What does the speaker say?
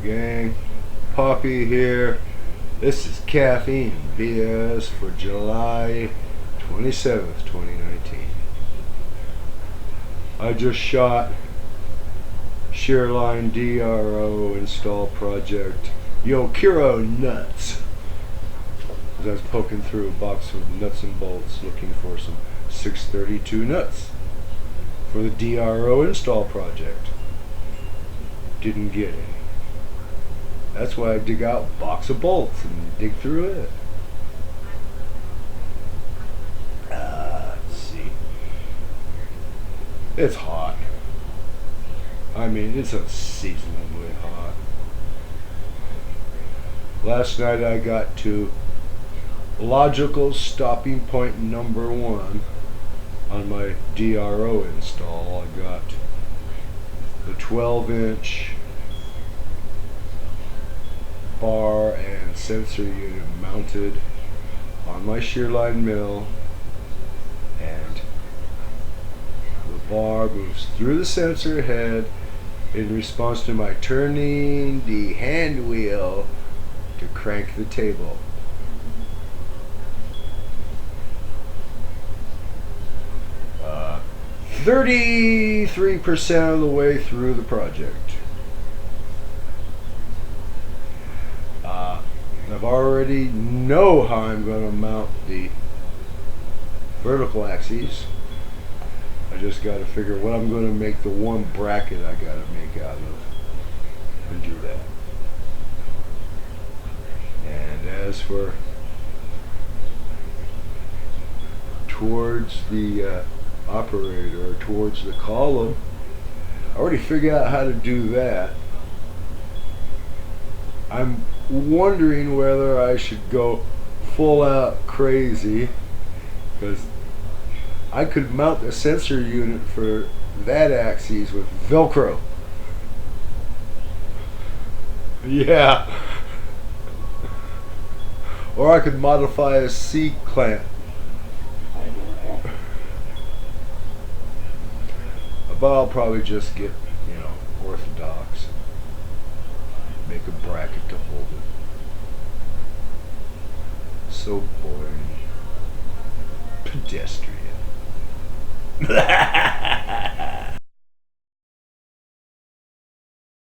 gang? Poppy here. This is Caffeine BS for July 27th, 2019. I just shot Shearline DRO install project. Yo, Kiro nuts. As I was poking through a box of nuts and bolts looking for some 632 nuts for the DRO install project. Didn't get any. That's why I dig out a box of bolts and dig through it. Let's see. It's hot. I mean, it's unseasonably hot. Last night I got to logical stopping point number 1 on my DRO install. I got the 12-inch bar and sensor unit mounted on my Shearline mill, and the bar moves through the sensor head in response to my turning the hand wheel to crank the table. Uh, 33% of the way through the project. I've already know how I'm going to mount the vertical axes. I just got to figure what I'm going to make the one bracket I got to make out of and do that. And as for towards the operator, or towards the column, I already figured out how to do that. I'm wondering whether I should go full out crazy, because I could mount the sensor unit for that axis with Velcro. Yeah. Or I could modify a C clamp. But I'll probably just get, orthodox. Make a bracket to hold it. So boring. Pedestrian.